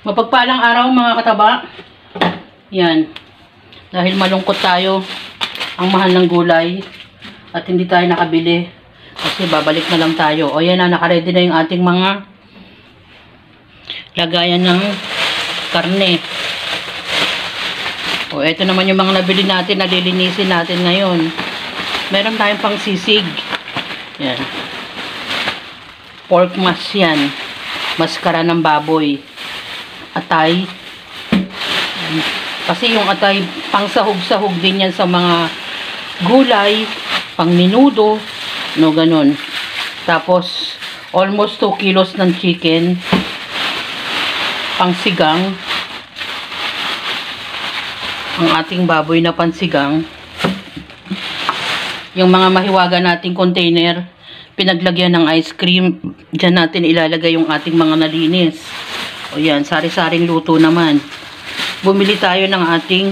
Mapagpalang araw mga kataba. Yan. Dahil malungkot tayo. Ang mahal ng gulay. At hindi tayo nakabili. Kasi babalik na lang tayo. O yan na, nakaredy na yung ating mga lagayan ng karne. O eto naman yung mga nabili natin. Nalilinisin natin ngayon. Meron tayong pang sisig. Yan. Pork mas yan. Maskara ng baboy. Atay. Kasi yung atay, pang sahog-sahog din yan sa mga gulay, pang menudo, no, ganun. Tapos, almost 2 kilos ng chicken, pang sigang, ang ating baboy na pansigang. Yung mga mahiwaga nating container, pinaglagyan ng ice cream, dyan natin ilalagay yung ating mga nalinis. O yan, sari-saring luto naman. Bumili tayo ng ating,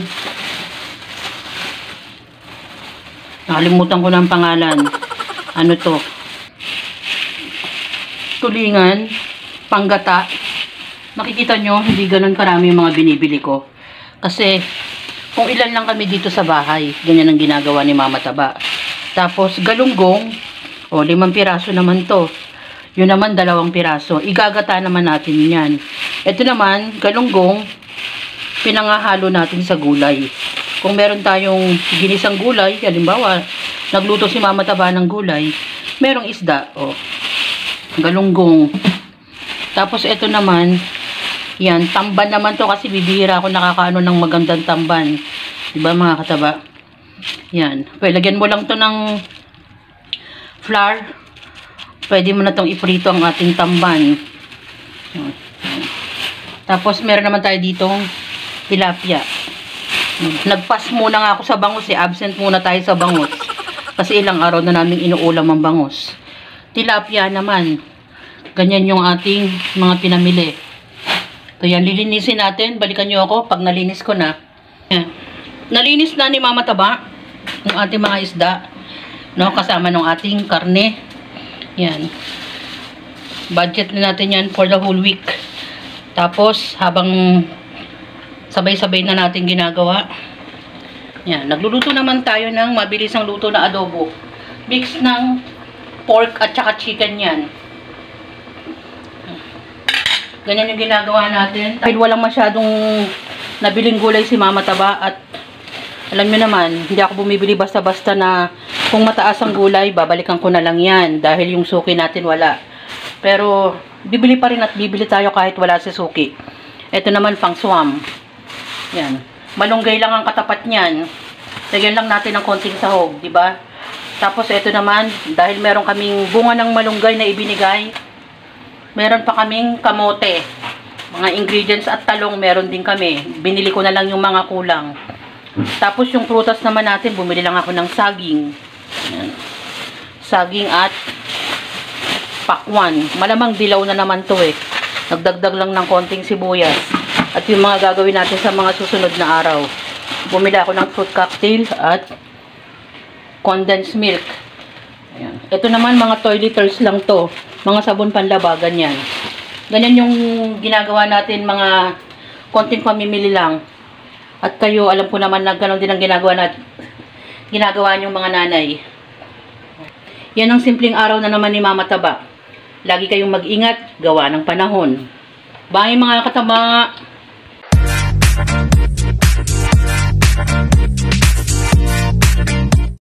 nakalimutan ko ng pangalan. Ano to? Tulingan, panggata. Nakikita nyo, hindi ganun karami yung mga binibili ko. Kasi, kung ilan lang kami dito sa bahay, ganyan ang ginagawa ni Mama Taba. Tapos, galunggong, o 5 piraso naman to. Yun naman, 2 piraso. Igagata naman natin yan. Ito naman, galunggong, pinangahalo natin sa gulay. Kung meron tayong ginisang gulay, halimbawa, nagluto si Mama Taba ng gulay, merong isda, o, galunggong. Tapos, ito naman, yan, tamban naman to kasi bibihira ako nakakaano ng magandang tamban. Diba mga kataba? Yan. Pwede, lagyan mo lang to ng flour. Pwede mo na itong iprito ang ating tamban. Tapos, meron naman tayo ditong tilapia. Nagpas muna nga ako sa bangus eh. Absent muna tayo sa bangus. Kasi ilang araw na namin inuulam ang bangus. Tilapia naman. Ganyan yung ating mga pinamili. So, yan. Lilinisin natin. Balikan nyo ako pag nalinis ko na. Yan. Nalinis na ni Mama Taba yung ating mga isda. No? Kasama ng ating karne. Yan. Budget na natin yan for the whole week. Tapos, habang sabay-sabay na natin ginagawa. Yan. Nagluluto naman tayo ng mabilisang luto na adobo. Mix ng pork at saka chicken yan. Ganyan yung ginagawa natin. Dahil walang masyadong nabiling gulay si Mama Taba at alam nyo naman, hindi ako bumibili basta-basta na kung mataas ang gulay, babalikan ko na lang yan. Dahil yung suki natin wala. Pero, bibili pa rin at bibili tayo kahit wala si suki. Ito naman pang swam. Yan. Malunggay lang ang katapat niyan. Lagyan lang natin ng konting sahog, di ba? Tapos, ito naman, dahil meron kaming bunga ng malunggay na ibinigay, meron pa kaming kamote. Mga ingredients at talong meron din kami. Binili ko na lang yung mga kulang. Tapos yung prutas naman natin, bumili lang ako ng saging. Ayan. Saging at pakwan. Malamang dilaw na naman to eh. Nagdagdag lang ng konting sibuyas. At yung mga gagawin natin sa mga susunod na araw. Bumili ako ng fruit cocktail at condensed milk. Ayan. Ito naman mga toileters lang to. Mga sabon panlaba, ganyan. Ganyan yung ginagawa natin, mga konting pamimili lang. At kayo, alam ko naman na gano'n din ang ginagawa niyong mga nanay. Yan ang simpleng araw na naman ni Mama Taba. Lagi kayong mag-ingat, gawa ng panahon. Bye mga kataba!